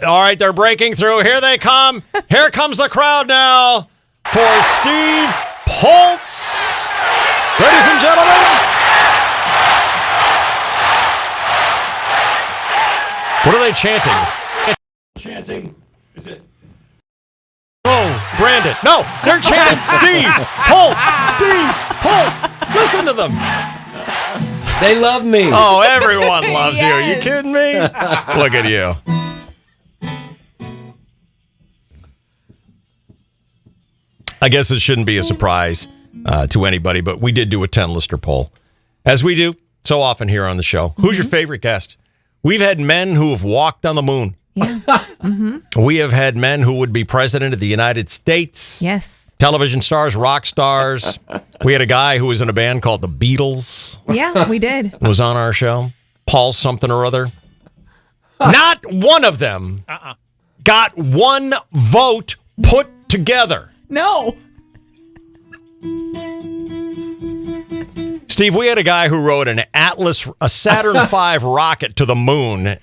All right, they're breaking through. Here they come. Here comes the crowd now for Steve Poltz. Ladies and gentlemen. What are they chanting? Chanting. Is it? Oh, Brandon. No, they're chanting Steve Poltz. Steve Poltz. Listen to them. They love me. Oh, everyone loves you. You kidding me? Look at you. I guess it shouldn't be a surprise to anybody, but we did do a 10-lister poll. As we do so often here on the show. Who's your favorite guest? We've had men who have walked on the moon. Yeah. We have had men who would be president of the United States. Yes. Television stars, rock stars. We had a guy who was in a band called the Beatles. Yeah, we did. Was on our show. Paul something or other. Not one of them got one vote put together. No. Steve, we had a guy who rode a Saturn V rocket to the moon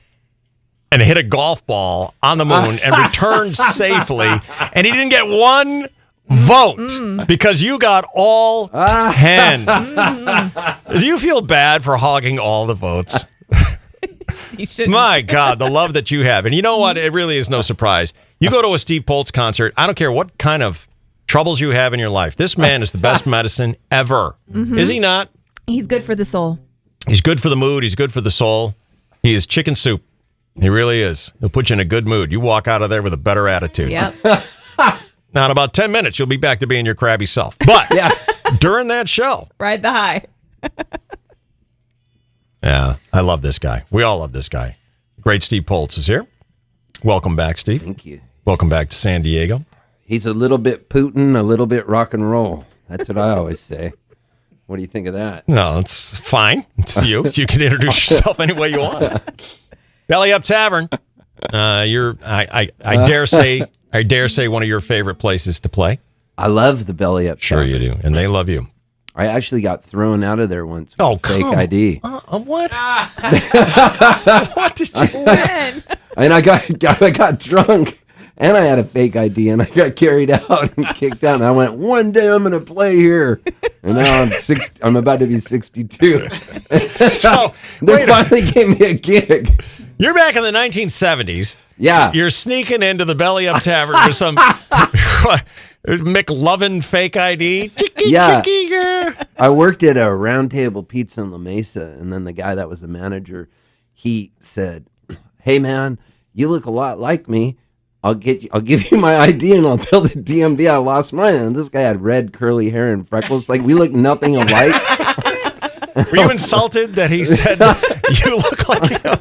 and hit a golf ball on the moon and returned safely, and he didn't get one vote because you got all 10. Do you feel bad for hogging all the votes? You shouldn't. My God, the love that you have. And you know what? It really is no surprise. You go to a Steve Poltz concert, I don't care what kind of troubles you have in your life. This man is the best medicine ever. Is he not? He's good for the soul. He's good for the mood. He's good for the soul. He is chicken soup. He really is. He'll put you in a good mood. You walk out of there with a better attitude. Yep. Now, in about 10 minutes, you'll be back to being your crabby self. But during that show. Ride the high. Yeah, I love this guy. We all love this guy. Great Steve Poltz is here. Welcome back, Steve. Thank you. Welcome back to San Diego. He's a little bit Putin, a little bit rock and roll. That's what I always say. What do you think of that? No, it's fine. It's you. You can introduce yourself any way you want. Belly Up Tavern. I dare say one of your favorite places to play. I love the Belly Up Sure Tavern. you do, and they love you. I actually got thrown out of there once with Oh, a fake come ID. What? What did you do? And I got drunk, and I had a fake ID, and I got carried out and kicked out. And I went, one day I'm going to play here. And now I'm about to be 62. So They finally gave me a gig. you're back in the 1970s. Yeah. You're sneaking into the Belly Up Tavern with some McLovin fake ID. Yeah. I worked at a Round Table Pizza in La Mesa, and then the guy that was the manager, he said, "Hey man, you look a lot like me. I'll give you my ID and I'll tell the DMV I lost mine." And this guy had red curly hair and freckles. Like, we look nothing alike. Were you insulted that he said you look like him?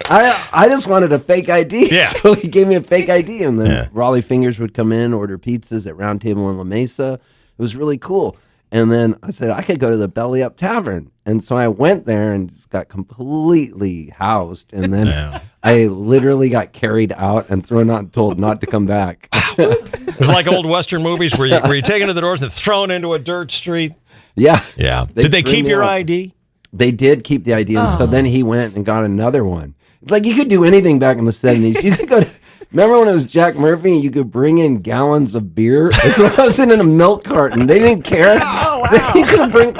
I just wanted a fake ID, Yeah. so he gave me a fake ID, and then Raleigh Fingers would come in, order pizzas at Round Table in La Mesa. It was really cool. And then I said, I could go to the Belly Up Tavern. And so I went there and just got completely housed. And then I literally got carried out and thrown out and told not to come back. It was like old Western movies where you're taken to the doors and thrown into a dirt street. Yeah. Yeah. Did they keep your ID? They did keep the ID. And so then he went and got another one. It's like, you could do anything back in the 70s. You could go to... Remember when it was Jack Murphy and you could bring in gallons of beer? So I was in a milk carton. They didn't care. Oh, wow. You could bring,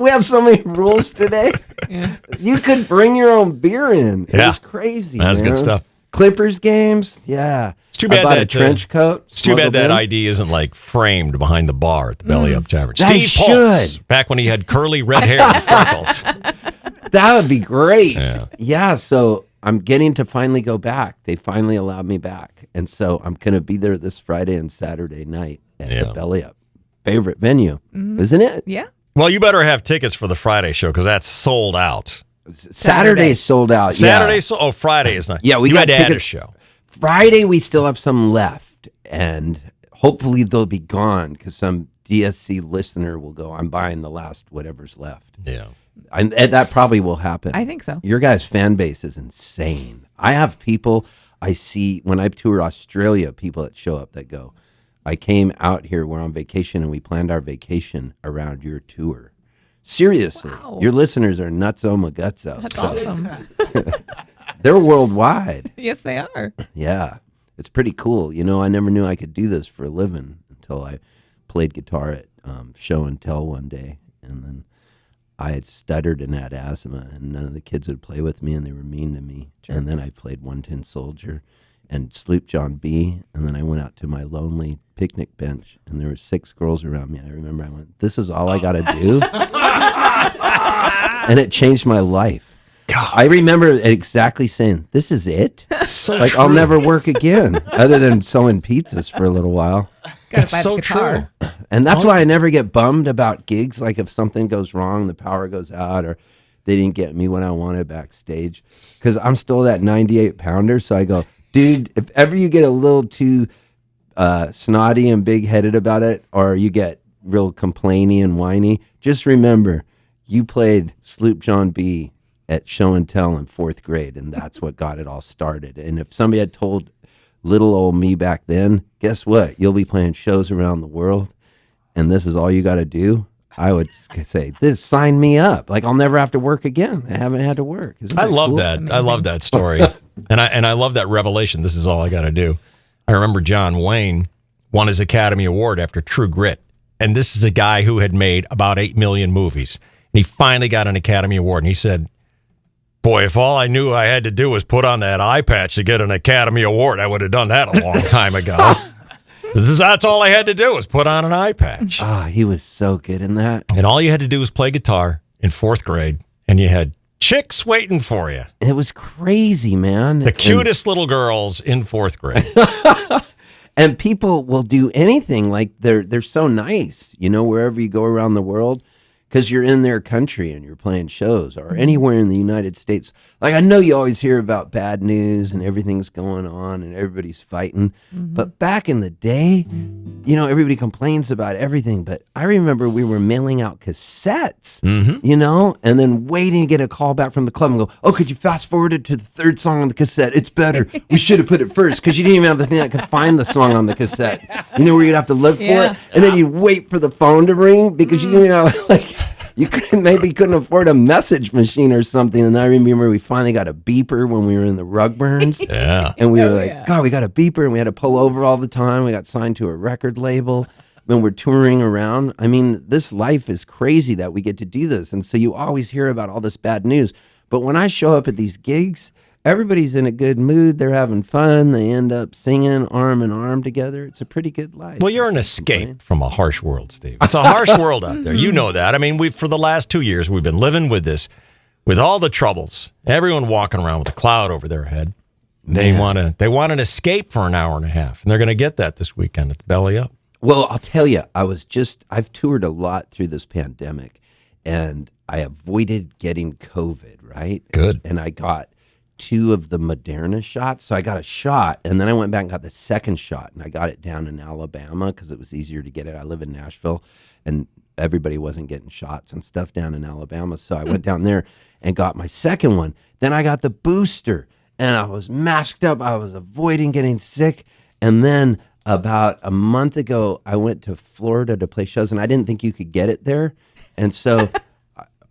we have so many rules today. Yeah. You could bring your own beer in. It Yeah. was crazy. That's man. good stuff. Clippers games. Yeah. It's too bad I bought that a trench coat. It's too bad that smuggled in. ID isn't like framed behind the bar at the Belly Up Tavern. They Steve Poltz, should. back when he had curly red hair and freckles. That would be great. Yeah. Yeah. So I'm getting to finally go back. They finally allowed me back. And so I'm going to be there this Friday and Saturday night at the Belly Up. Favorite venue, isn't it? Yeah. Well, you better have tickets for the Friday show because that's sold out. Saturday's sold out. Saturday, yeah. Oh, Friday is not. Yeah, we you got had to add a tickets. show. Friday, we still have some left, and hopefully they'll be gone because some DSC listener will go, I'm buying the last whatever's left. Yeah. And that probably will happen. I think so. Your guys' fan base is insane. I have people I see when I tour Australia, people that show up that go, I came out here, we're on vacation, and we planned our vacation around your tour. Seriously. Wow. Your listeners are nutso magutso. That's awesome. They're worldwide. Yes, they are. Yeah, it's pretty cool. You know, I never knew I could do this for a living until I played guitar at show and tell one day, and then I had stuttered and had asthma, and none of the kids would play with me, and they were mean to me. Sure. And then I played 110 Soldier and Sloop John B, and then I went out to my lonely picnic bench, and there were 6 girls around me. I remember I went, "This is all I got to do," and it changed my life. God. I remember exactly saying, "This is it." So like true. I'll never work again, other than selling pizzas for a little while. It's so true. And that's why I never get bummed about gigs. Like if something goes wrong, the power goes out, or they didn't get me when I wanted backstage, because I'm still that 98 pounder. So I go, dude, if ever you get a little too snotty and big headed about it, or you get real complainy and whiny, just remember you played Sloop John B at show and tell in 4th grade, and that's what got it all started. And if somebody had told little old me back then, guess what? You'll be playing shows around the world, and this is all you got to do. I would say, this, sign me up. Like I'll never have to work again. I haven't had to work. I love that. Amazing. I love that story, and I love that revelation. This is all I got to do. I remember John Wayne won his Academy Award after True Grit, and this is a guy who had made about 8 million movies, and he finally got an Academy Award, and he said, "Boy, if all I knew I had to do was put on that eye patch to get an Academy Award, I would have done that a long time ago." That's all I had to do was put on an eye patch. Ah, he was so good in that. And all you had to do was play guitar in 4th grade, and you had chicks waiting for you. It was crazy, man. The cutest little girls in 4th grade. And people will do anything. Like they're so nice, you know, wherever you go around the world, because you're in their country and you're playing shows, or anywhere in the United States. Like I know you always hear about bad news and everything's going on and everybody's fighting. Mm-hmm. But back in the day, you know, everybody complains about everything. But I remember we were mailing out cassettes, you know, and then waiting to get a call back from the club and go, "Oh, could you fast forward it to the 3rd song on the cassette? It's better. We should have put it first," because you didn't even have the thing that could find the song on the cassette. You know where you'd have to look for it? And then you'd wait for the phone to ring because you know, like, you couldn't afford a message machine or something. And I remember we finally got a beeper when we were in the Rugburns. Yeah. And we were like, God, we got a beeper, and we had to pull over all the time. We got signed to a record label. When we're touring around, I mean, this life is crazy that we get to do this. And so you always hear about all this bad news. But when I show up at these gigs, everybody's in a good mood. They're having fun. They end up singing arm in arm together. It's a pretty good life. Well, you're an escape from a harsh world, Steve. It's a harsh world out there. You know that. I mean, for the last 2 years, we've been living with this, with all the troubles. Everyone walking around with a cloud over their head. They want an escape for an hour and a half, and they're going to get that this weekend at the Belly Up. Well, I'll tell you, I've toured a lot through this pandemic, and I avoided getting COVID, right? Good. And I got 2 of the Moderna shots. So I got a shot, and then I went back and got the 2nd shot, and I got it down in Alabama because it was easier to get it. I live in Nashville, and everybody wasn't getting shots and stuff down in Alabama. So I went down there and got my 2nd one. Then I got the booster, and I was masked up. I was avoiding getting sick. And then about a month ago, I went to Florida to play shows, and I didn't think you could get it there. And so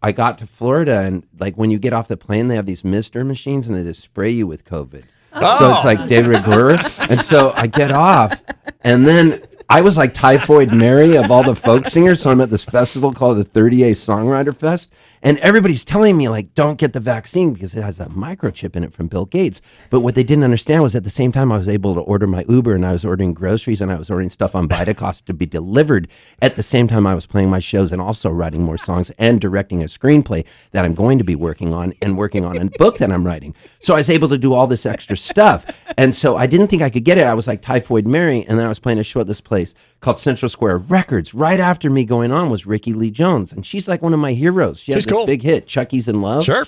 I got to Florida, and like when you get off the plane, they have these mister machines, and they just spray you with COVID. So it's like de rigueur. And so I get off, and then I was like Typhoid Mary of all the folk singers. So I'm at this festival called the 30A Songwriter Fest, and everybody's telling me, like, don't get the vaccine because it has a microchip in it from Bill Gates. But what they didn't understand was at the same time I was able to order my Uber, and I was ordering groceries, and I was ordering stuff on Vitacost to be delivered at the same time I was playing my shows and also writing more songs and directing a screenplay that I'm going to be working on and a book that I'm writing. So I was able to do all this extra stuff. And so I didn't think I could get it. I was like Typhoid Mary, and then I was playing a show at this place called Central Square Records. Right after me going on was Ricky Lee Jones, and she's like one of my heroes. She had this big hit, Chucky's in Love. Sure.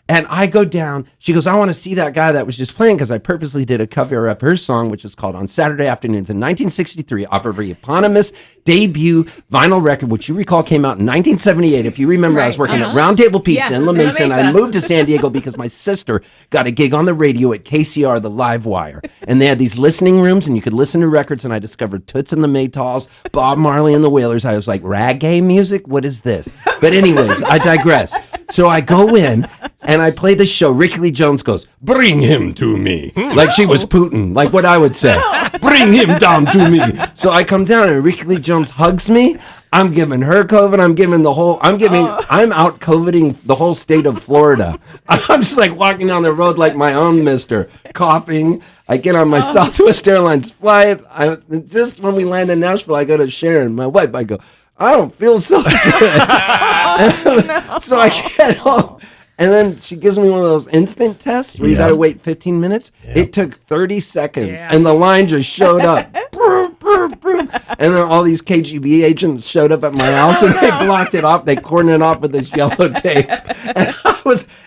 And I go down, she goes, I want to see that guy that was just playing, because I purposely did a cover of her song, which is called On Saturday Afternoons in 1963, off of her eponymous debut vinyl record, which you recall came out in 1978. If you remember, I was working at Round Table Pizza in La Mesa, and I moved to San Diego because my sister got a gig on the radio at KCR, the Live Wire. And they had these listening rooms, and you could listen to records, and I discovered Toots and the Maytals, Bob Marley and the Wailers. I was like, reggae music? What is this? But anyways, I digress. So I go in and I play the show. Ricky Lee Jones goes, "Bring him to me." Like she was Putin, like what I would say. "Bring him down to me." So I come down and Ricky Lee Jones hugs me. I'm giving her COVID. I'm out COVIDing the whole state of Florida. I'm just like walking down the road like my own mister, coughing. I get on my Southwest Airlines flight. Just when we land in Nashville, I go to Sharon, my wife. I go, "I don't feel so good." So I get home. And then she gives me one of those instant tests where you got to wait 15 minutes. Yep. It took 30 seconds, and the line just showed up. And then all these KGB agents showed up at my house, and they blocked it off. They cordoned it off with this yellow tape.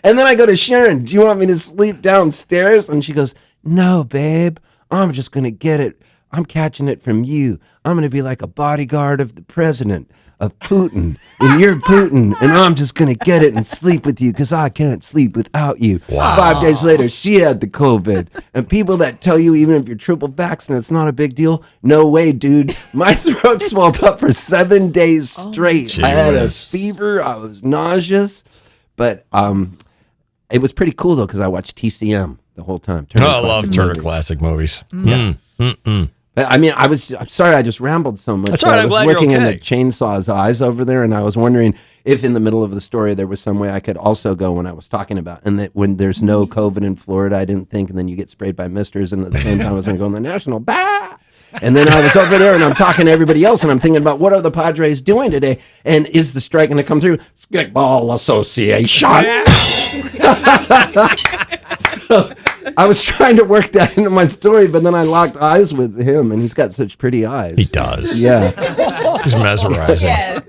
And then I go to Sharon, "Do you want me to sleep downstairs?" And she goes, "No, babe. I'm just going to get it. I'm catching it from you. I'm going to be like a bodyguard of the president, of Putin, and you're Putin, and I'm just going to get it and sleep with you because I can't sleep without you." Wow. 5 days later, she had the COVID. And people that tell you even if you're triple vaccinated, it's not a big deal. No way, dude. My throat swelled up for 7 days straight. I had a fever. I was nauseous. But it was pretty cool, though, because I watched TCM the whole time. I love Turner Classic Movies. Yeah. I mean, I'm sorry I just rambled so much. That's all right. I'm glad you're okay. I was looking in the chainsaw's eyes over there, and I was wondering if in the middle of the story there was some way I could also go when I was talking about, and that when there's no COVID in Florida, I didn't think, and then you get sprayed by misters, and at the same time I was going to go on the national, bah! And then I was over there, and I'm talking to everybody else, and I'm thinking about what are the Padres doing today, and is the strike going to come through? Stickball Association. So I was trying to work that into my story, but then I locked eyes with him, and he's got such pretty eyes. He does. Yeah. He's mesmerizing. Yes.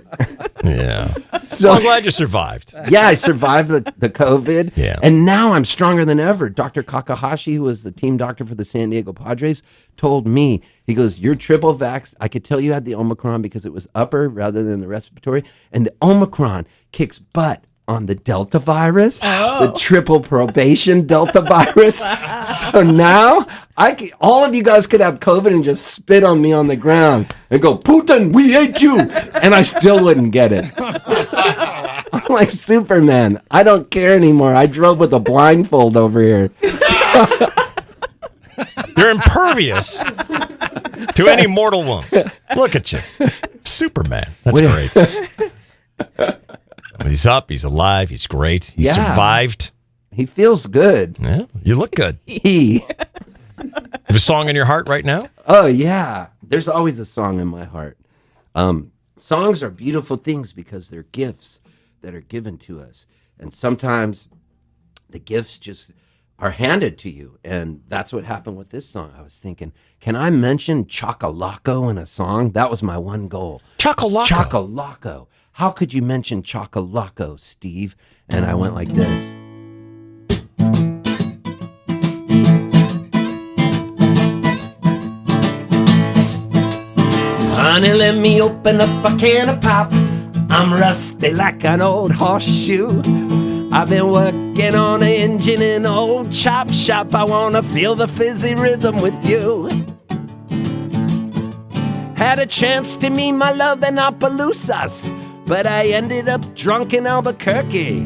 Yeah. So I'm glad you survived. Yeah, I survived the COVID. Yeah. And now I'm stronger than ever. Dr. Kakahashi, who was the team doctor for the San Diego Padres, told me, he goes, "You're triple vaxxed. I could tell you had the Omicron because it was upper rather than the respiratory. And the Omicron kicks butt on the Delta virus, the triple probation Delta virus. So now all of you guys could have COVID and just spit on me on the ground and go, 'Putin, we hate you.' And I still wouldn't get it." I'm like Superman. I don't care anymore. I drove with a blindfold over here. You're impervious to any mortal wounds. Look at you. Superman. That's great. He's up. He's alive. He's great. He survived. He feels good. Yeah, you look good. You have a song in your heart right now? Oh, yeah. There's always a song in my heart. Songs are beautiful things because they're gifts that are given to us. And sometimes the gifts just are handed to you. And that's what happened with this song. I was thinking, can I mention Chocolaco in a song? That was my one goal. Chocolaco. Chocolaco. How could you mention Chocolaco, Steve? And I went like this. Honey, let me open up a can of pop. I'm rusty like an old horseshoe. I've been working on an engine in an old chop shop. I wanna feel the fizzy rhythm with you. Had a chance to meet my love in Opelousas, but I ended up drunk in Albuquerque.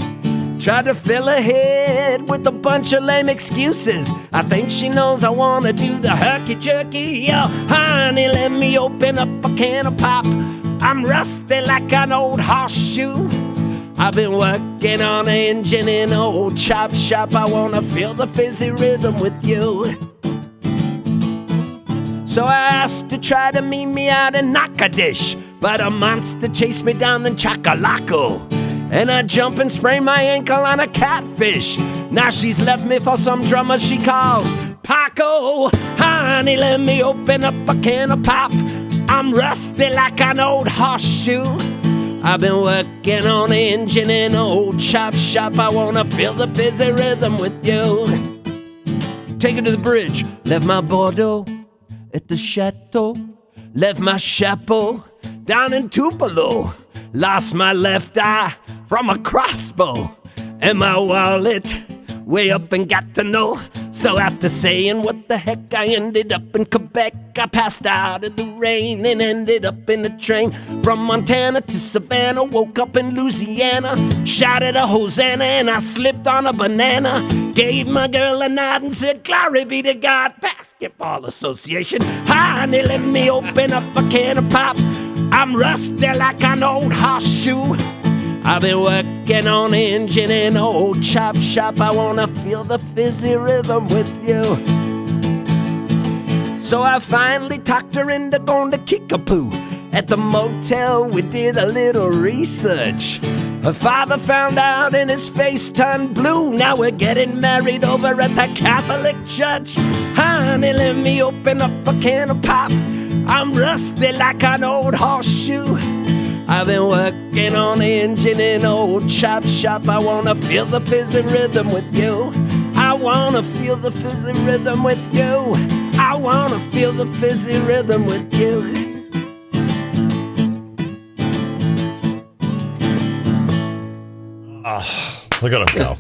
Tried to fill her head with a bunch of lame excuses. I think she knows I wanna do the herky-jerky. Yo, honey, let me open up a can of pop. I'm rusty like an old horseshoe. I've been working on an engine in an old chop shop. I wanna feel the fizzy rhythm with you. So I asked to try to meet me out in Natchitoches, but a monster chased me down in Chocolaco. And I jump and sprain my ankle on a catfish. Now she's left me for some drummer she calls Paco. Honey, let me open up a can of pop. I'm rusty like an old horseshoe. I've been working on an engine in an old chop shop. I wanna feel the fizzy rhythm with you. Take it to the bridge. Left my Bordeaux at the chateau. Left my chapeau down in Tupelo. Lost my left eye from a crossbow. And my wallet way up in Gatineau. So after saying what the heck, I ended up in Quebec. I passed out in the rain and ended up in a train from Montana to Savannah. Woke up in Louisiana, shouted a hosanna, and I slipped on a banana. Gave my girl a nod and said, glory be to God. Basketball Association, honey, let me open up a can of pop. I'm rusty like an old horseshoe. I've been working on the engine in an old chop shop. I wanna feel the fizzy rhythm with you. So I finally talked her into going to Kickapoo. At the motel, we did a little research. Her father found out and his face turned blue. Now we're getting married over at the Catholic Church. Honey, let me open up a can of pop. I'm rusty like an old horseshoe. I've been working on the engine in an old chop shop. I wanna feel the fizzy rhythm with you. I wanna feel the fizzy rhythm with you. I wanna feel the fizzy rhythm with you. Look at him go.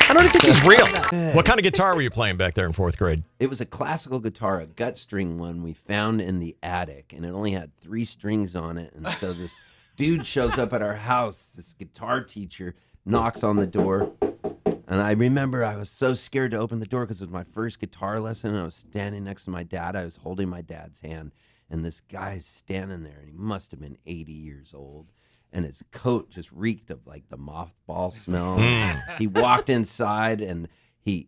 I don't think he's real. What kind of guitar were you playing back there in fourth grade? It was a classical guitar, a gut string one we found in the attic, and it only had 3 strings on it. And so this dude shows up at our house, this guitar teacher, knocks on the door. And I remember I was so scared to open the door because it was my first guitar lesson. And I was standing next to my dad. I was holding my dad's hand, and this guy's standing there, and he must have been 80 years old. And his coat just reeked of like the mothball smell. He walked inside, and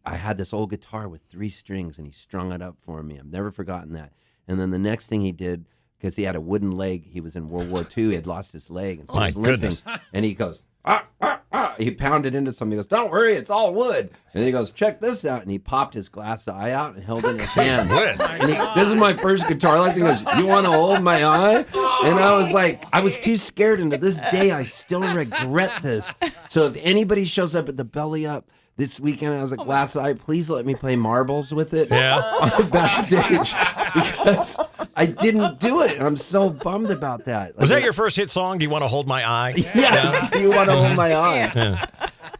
I had this old guitar with 3 strings, and he strung it up for me. I've never forgotten that. And then the next thing he did, because he had a wooden leg, he was in World War II, he had lost his leg, and so he was limping. And he goes, ah, ah, ah. He pounded into something. He goes, don't worry, it's all wood. And he goes, check this out. And he popped his glass eye out and held it in his hand. And this is my first guitar lesson. He goes, you want to hold my eye? And I was like, I was too scared. And to this day, I still regret this. So if anybody shows up at the Belly Up this weekend has a glass eye, please let me play marbles with it backstage, because I didn't do it. And I'm so bummed about that. Was that your first hit song? Do you want to hold my eye? Yeah. Do you want to hold my eye? Yeah.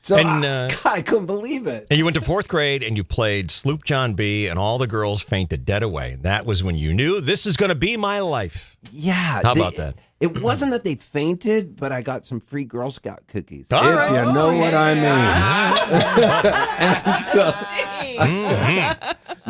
So God, I couldn't believe it. And you went to fourth grade and you played Sloop John B. and all the girls fainted dead away. And that was when you knew this is going to be my life. Yeah. How about that? It wasn't that they fainted, but I got some free Girl Scout cookies. All if right. you know what I mean. And so,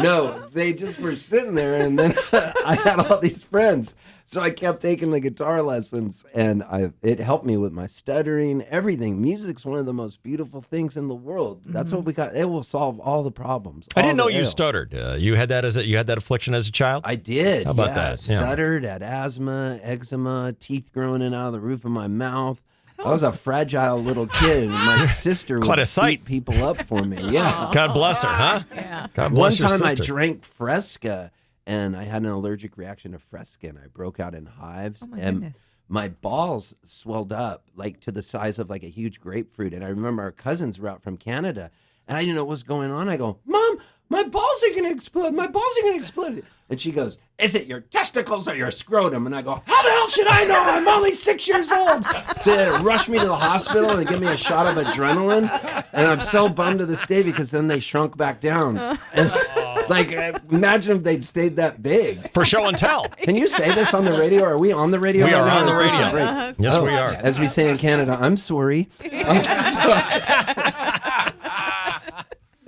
no, they just were sitting there, and then I had all these friends. So I kept taking the guitar lessons, and it helped me with my stuttering, everything. Music's one of the most beautiful things in the world. That's what we got. It will solve all the problems. I didn't know you stuttered. You had that affliction as a child? I did. How about that? Yeah. Stuttered, had asthma, eczema, teeth growing in out of the roof of my mouth. I was a fragile little kid. My sister would beat people up for me. Yeah. God bless her, huh? Yeah. God bless One your time sister. I drank Fresca, and I had an allergic reaction to Fresca, and I broke out in hives. Oh my and goodness. my balls swelled up like to the size of like a huge grapefruit. And I remember our cousins were out from Canada, and I didn't know what was going on. I go, Mom, my balls are going to explode. My balls are going to explode. And she goes, is it your testicles or your scrotum? And I go, how the hell should I know? I'm only 6 years old. To rush me to the hospital and give me a shot of adrenaline. And I'm so bummed to this day because then they shrunk back down. And, like, imagine if they'd stayed that big. For show and tell. Can you say this on the radio? Are we on the radio? We right are now? on the Or is this radio. a break? Yes, Oh, we are. As we say in Canada, I'm sorry. I'm sorry.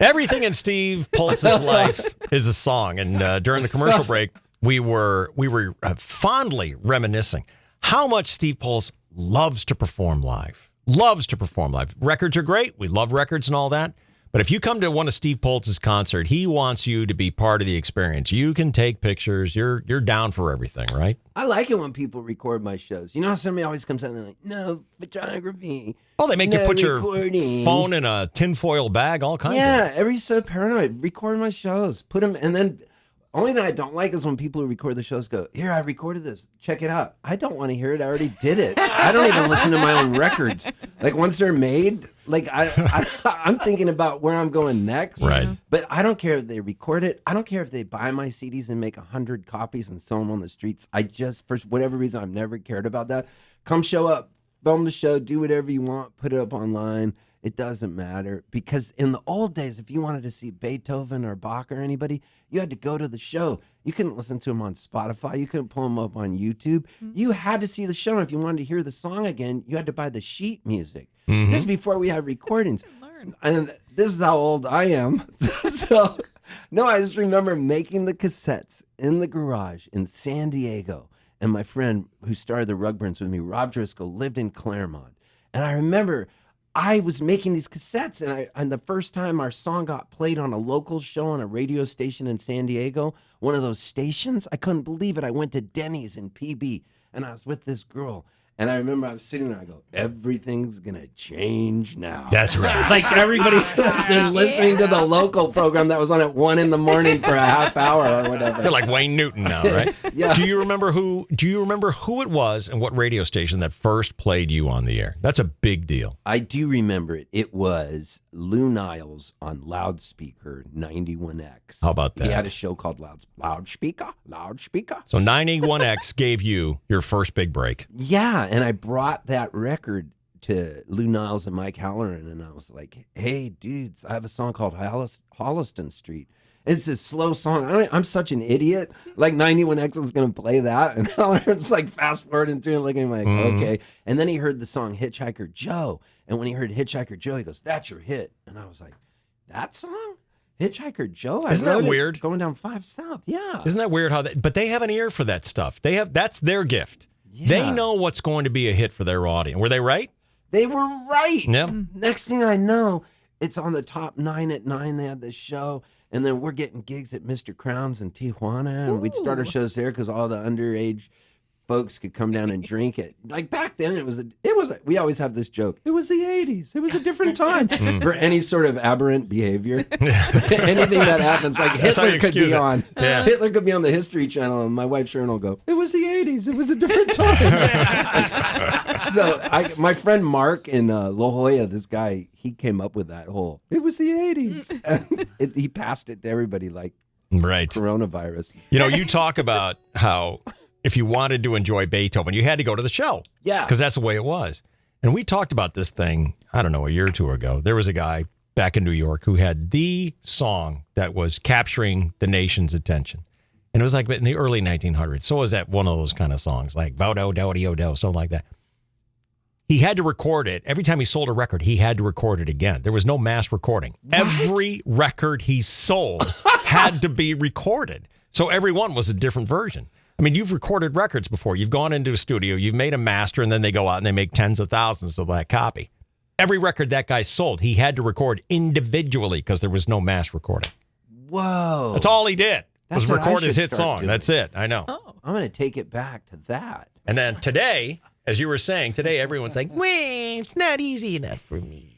Everything in Steve Poltz's life is a song. And during the commercial break, we were fondly reminiscing how much Steve Poltz loves to perform live. Loves to perform live. Records are great. We love records and all that. But if you come to one of Steve Poltz's concerts, he wants you to be part of the experience. You can take pictures. You're down for everything, right? I like it when people record my shows. You know how somebody always comes out and they're like, no photography. Oh, they make you no put recording. your phone in a tinfoil bag, all kinds of Yeah, everybody's so paranoid. Record my shows. Put them, and then only thing I don't like is when people who record the shows go, here, I recorded this. Check it out. I don't want to hear it. I already did it. I don't even listen to my own records. Like once they're made, like I'm thinking about where I'm going next. Right. But I don't care if they record it. I don't care if they buy my CDs and make 100 copies and sell them on the streets. I just, for whatever reason, I've never cared about that. Come show up, film the show, do whatever you want, put it up online. It doesn't matter, because in the old days, if you wanted to see Beethoven or Bach or anybody, you had to go to the show. You couldn't listen to them on Spotify. You couldn't pull them up on YouTube. You had to see the show. And if you wanted to hear the song again, you had to buy the sheet music. This is before we had recordings. And this is how old I am. So, no, I just remember making the cassettes in the garage in San Diego. And my friend who started the Rug Burns with me, Rob Driscoll, lived in Claremont. And I remember I was making these cassettes, and the first time our song got played on a local show on a radio station in San Diego, one of those stations, I couldn't believe it. I went to Denny's in PB, and I was with this girl. And I remember I was sitting there, I go, everything's going to change now. That's right. Like everybody, they're listening to the local program that was on at 1 a.m. for a half hour or whatever. You're like Wayne Newton now, right? Yeah. Do you remember who it was and what radio station that first played you on the air? That's a big deal. I do remember it. It was Lou Niles on Loudspeaker 91X. How about that? He had a show called Loudspeaker. So 91X gave you your first big break. Yeah, and I brought that record to Lou Niles and Mike Halloran, and I was like, hey, dudes, I have a song called Holliston Street. It's a slow song. I'm such an idiot. Like 91X was going to play that, and Halloran's like fast forwarding through and looking at me like, okay. And then he heard the song Hitchhiker Joe, and when he heard Hitchhiker Joe, he goes, that's your hit. And I was like, that song? Hitchhiker Joe? Isn't that weird? Going down 5 South, yeah. Isn't that weird but they have an ear for that stuff. That's their gift. Yeah. They know what's going to be a hit for their audience. Were they right? They were right. Yeah. Next thing I know, it's on the top 9 at 9. They had this show, and then we're getting gigs at Mr. Crown's in Tijuana, and we'd start our shows there because all the underage folks could come down and drink it. Like back then, we always have this joke. It was the 80s. It was a different time for any sort of aberrant behavior. Anything that happens, like Hitler could be on. Yeah. Hitler could be on the History Channel, and my wife Sharon will go, it was the 80s. It was a different time. So my friend Mark in La Jolla, this guy, he came up with that whole, it was the 80s. And he passed it to everybody like right. coronavirus. You know, you talk about how if you wanted to enjoy Beethoven, you had to go to the show. Yeah. Because that's the way it was. And we talked about this thing, I don't know, a year or two ago. There was a guy back in New York who had the song that was capturing the nation's attention. And it was like in the early 1900s. So was that one of those kind of songs, like Vodo, Dowdy, Odo, something like that. He had to record it. Every time he sold a record, he had to record it again. There was no mass recording. What? Every record he sold had to be recorded. So every one was a different version. I mean, you've recorded records before. You've gone into a studio, you've made a master, and then they go out and they make tens of thousands of that copy. Every record that guy sold, he had to record individually because there was no mass recording. Whoa. That's all he did, was what I record his should hit start song. doing. That's it. I know. Oh. I'm going to take it back to that. And then today, as you were saying, today everyone's like, wait, it's not easy enough for me.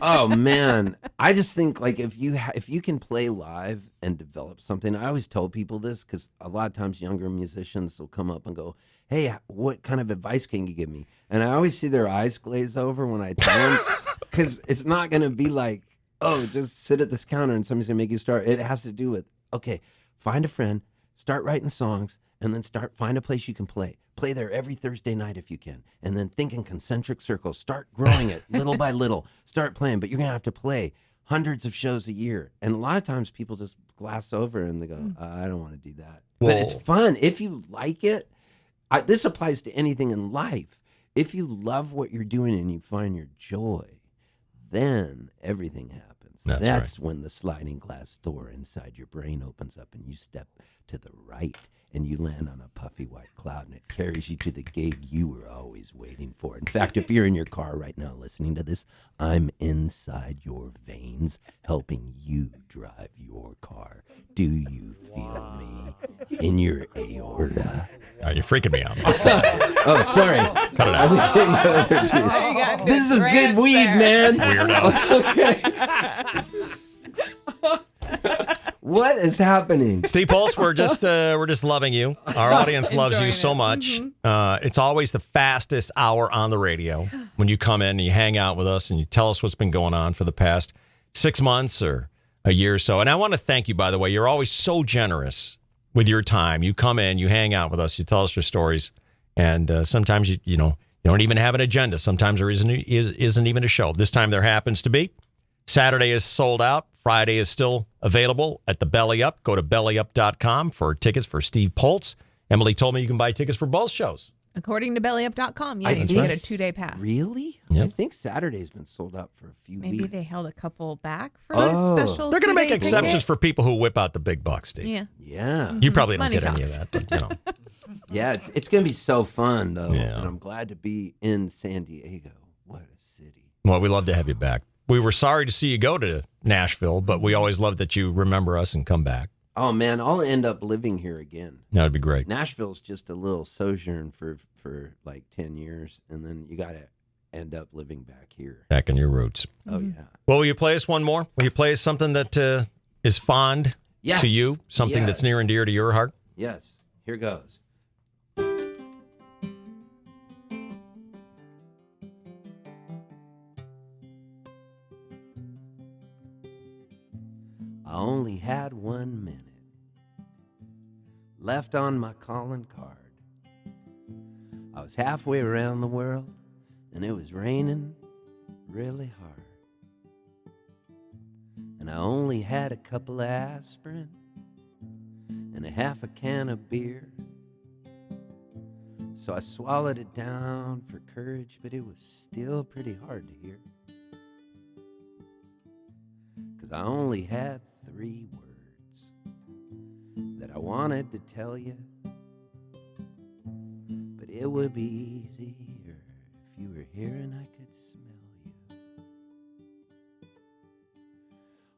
Oh man, I just think like if you can play live and develop something. I always tell people this because a lot of times younger musicians will come up and go, "Hey, what kind of advice can you give me?" And I always see their eyes glaze over when I tell them because it's not going to be like, "Oh, just sit at this counter and somebody's going to make you start." It has to do with, okay, find a friend, start writing songs, and then find a place you can play. Play there every Thursday night if you can. And then think in concentric circles. Start growing it little by little. Start playing. But you're going to have to play hundreds of shows a year. And a lot of times people just glass over and they go, I don't want to do that. Well, but it's fun. If you like it, this applies to anything in life. If you love what you're doing and you find your joy, then everything happens. That's when the sliding glass door inside your brain opens up and you step to the right and you land on a puffy white cloud and it carries you to the gig you were always waiting for. In fact, if you're in your car right now listening to this, I'm inside your veins helping you drive your car. Do you feel me in your aorta? Oh, you're freaking me out. Oh, sorry. Cut it out. This is good weed, man. Weirdo. Okay. What is happening? Steve Poltz, we're just loving you. Our audience loves you Enjoying so it. much. It's always the fastest hour on the radio when you come in and you hang out with us and you tell us what's been going on for the past 6 months or a year or so. And I want to thank you, by the way. You're always so generous with your time. You come in, you hang out with us, you tell us your stories, and sometimes you You don't even have an agenda. Sometimes there isn't even a show. This time there happens to be. Saturday is sold out. Friday is still available at the Belly Up. Go to bellyup.com for tickets for Steve Poltz. Emily told me you can buy tickets for both shows. According to bellyup.com, yeah, I you think can get a 2-day pass. Really? Yep. I think Saturday's been sold out for a few Maybe weeks. they held a couple back for Oh. this special. They're going to make 2-day exceptions ticket. for people who whip out the big bucks, Steve. Yeah. Yeah. You probably don't Money get any of talks. that, but you know. Yeah, it's going to be so fun, though. Yeah. And I'm glad to be in San Diego. What a city. Well, we love to have you back. We were sorry to see you go to Nashville, but we always love that you remember us and come back. Oh, man, I'll end up living here again. That would be great. Nashville's just a little sojourn for like 10 years, and then you got to end up living back here. Back in your roots. Oh, yeah. Well, will you play us one more? Will you play us something that is fond Yes. to you? Something that's Yes. near and dear to your heart? Yes. Here goes. I only had 1 minute left on my calling card. I was halfway around the world and it was raining really hard. And I only had a couple of aspirin and a half a can of beer. So I swallowed it down for courage, but it was still pretty hard to hear. 'Cause I only had 3 words that I wanted to tell you. But it would be easier if you were here and I could smell you.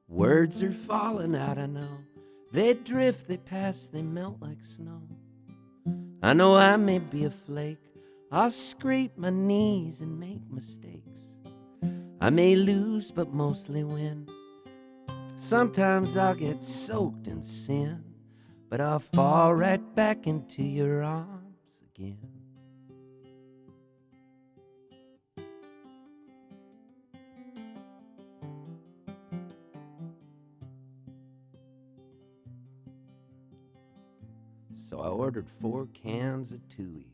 Words are falling out, I know. They drift, they pass, they melt like snow. I know I may be a flake. I'll scrape my knees and make mistakes. I may lose, but mostly win. Sometimes I'll get soaked in sin, but I'll fall right back into your arms again. So I ordered 4 cans of Tuies.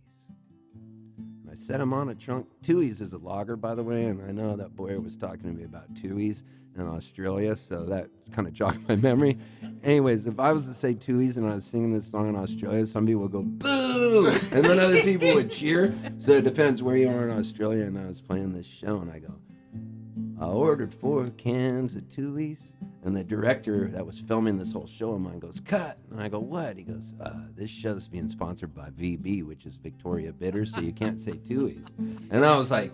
And I set them on a trunk. Tuies is a lager, by the way, and I know that Boyer was talking to me about Tuies in Australia, so that kind of jogged my memory. Anyways, if I was to say Tuies and I was singing this song in Australia, some people would go, boo! And then other people would cheer. So it depends where you are in Australia. And I was playing this show, and I go, I ordered 4 cans of Tuies. And the director that was filming this whole show of mine goes, cut. And I go, what? He goes, this show's being sponsored by VB, which is Victoria Bitters, so you can't say Tuies. And I was like,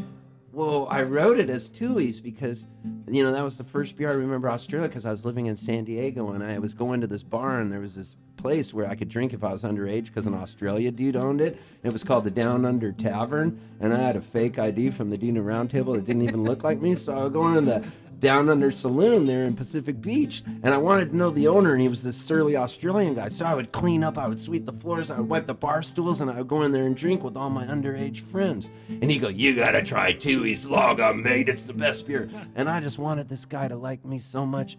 well, I wrote it as Tuies because, you know, that was the first beer I remember Australia because I was living in San Diego and I was going to this bar and there was this place where I could drink if I was underage because an Australia dude owned it. It was called the Down Under Tavern, and I had a fake ID from the Dean of Round Table that didn't even look like me, so I would go into the Down Under Saloon there in Pacific Beach, and I wanted to know the owner, and he was this surly Australian guy, so I would clean up, I would sweep the floors, I would wipe the bar stools, and I would go in there and drink with all my underage friends. And he'd go, you gotta try Tuies Lager, mate, it's the best beer. And I just wanted this guy to like me so much.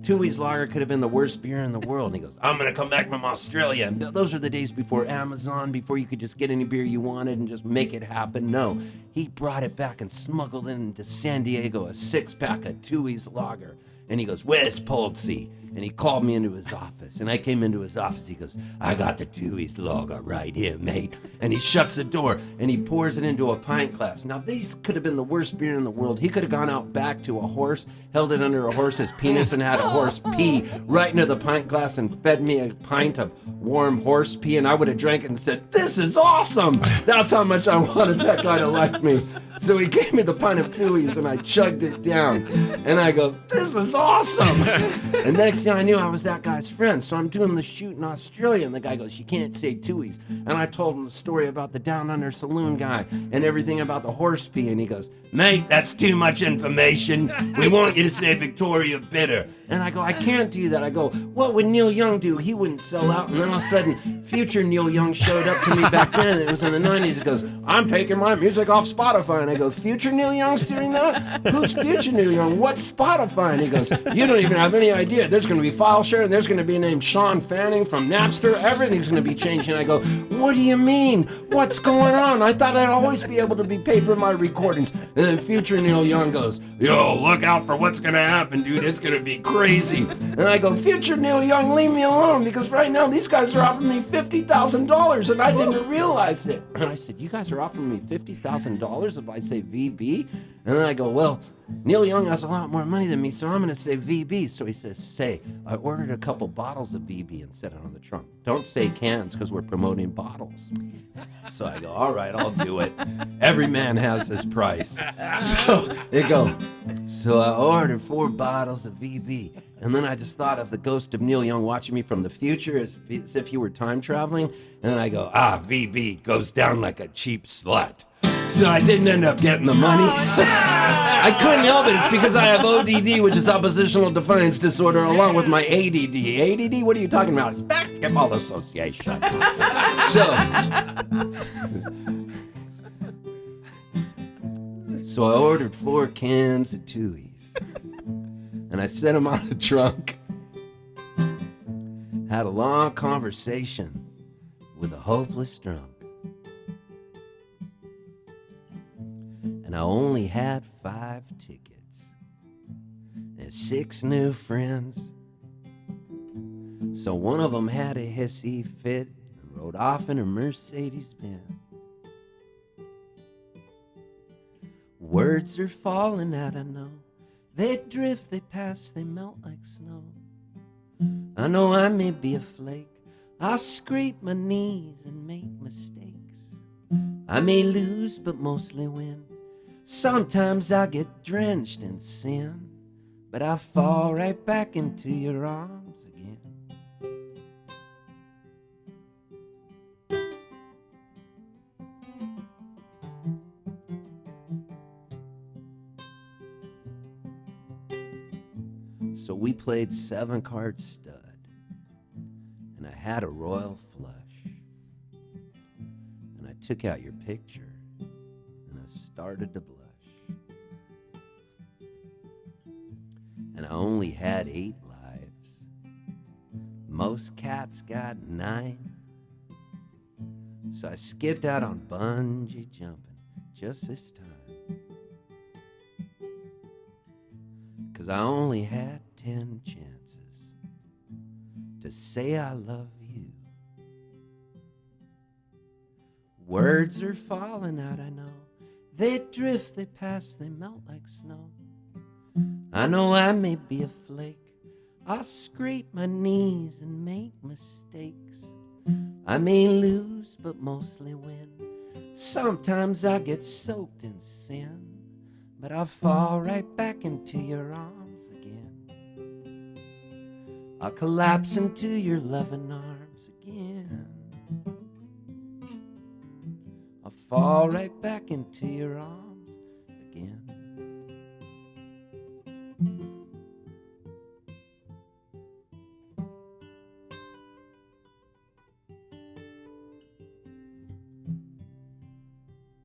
Tuies Lager could have been the worst beer in the world. And he goes, I'm gonna come back from Australia. And those are the days before Amazon, before you could just get any beer you wanted and just make it happen. No, he brought it back and smuggled it into San Diego, a 6-pack of Tuies Lager. And he goes, where's Poltzy? And he called me into his office. And I came into his office. He goes, I got the Tuies Lager right here, mate. And he shuts the door and he pours it into a pint glass. Now, these could have been the worst beer in the world. He could have gone out back to a horse, held it under a horse's penis, and had a horse pee right into the pint glass and fed me a pint of warm horse pee. And I would have drank it and said, this is awesome. That's how much I wanted that guy to like me. So he gave me the pint of Tuies and I chugged it down. And I go, this is awesome. And next thing I knew, I was that guy's friend. So I'm doing the shoot in Australia, and the guy goes, you can't say Tuies. And I told him the story about the Down Under Saloon guy and everything about the horse pee. And he goes, mate, that's too much information. We want you to say Victoria Bitter. And I go, I can't do that. I go, what would Neil Young do? He wouldn't sell out. And then all of a sudden, future Neil Young showed up to me back then. It was in the 90s. He goes, I'm taking my music off Spotify. And I go, future Neil Young's doing that? Who's future Neil Young? What's Spotify? And he goes, you don't even have any idea. There's going to be file share, and there's going to be named Sean Fanning from Napster. Everything's going to be changing. I go, what do you mean? What's going on? I thought I'd always be able to be paid for my recordings. And then future Neil Young goes, yo, look out for what's going to happen, dude. It's going to be crazy. And I go, future Neil Young, leave me alone, because right now these guys are offering me $50,000 and I didn't realize it. And I said, you guys are offering me $50,000 if I say VB? And then I go, well, Neil Young has a lot more money than me, so I'm going to say VB. So he says, say, I ordered a couple bottles of VB and set it on the trunk. Don't say cans, because we're promoting bottles. So I go, all right, I'll do it. Every man has his price. So they go, so I ordered 4 bottles of VB. And then I just thought of the ghost of Neil Young watching me from the future as if he were time traveling. And then I go, VB goes down like a cheap slut. So I didn't end up getting the money. I couldn't help it. It's because I have ODD, which is oppositional defiance disorder, along with my ADD. ADD? What are you talking about? It's Basketball Association. So I ordered 4 cans of Tuies. And I set them on the trunk. Had a long conversation with a hopeless drunk. And I only had 5 tickets and 6 new friends. So one of them had a hissy fit and rode off in a Mercedes-Benz. Words are falling out, I know. They drift, they pass, they melt like snow. I know I may be a flake. I'll scrape my knees and make mistakes. I may lose, but mostly win. Sometimes I get drenched in sin, but I fall right back into your arms again. So we played 7-card stud, and I had a royal flush, and I took out your picture, and I started to blush. And I only had 8 lives. Most cats got 9. So I skipped out on bungee jumping just this time. 'Cause I only had 10 chances to say I love you. Words are falling out, I know. They drift, they pass, they melt like snow. I know I may be a flake. I'll scrape my knees and make mistakes. I may lose, but mostly win. Sometimes I get soaked in sin, but I'll fall right back into your arms again. I'll collapse into your loving arms again. I'll fall right back into your arms again.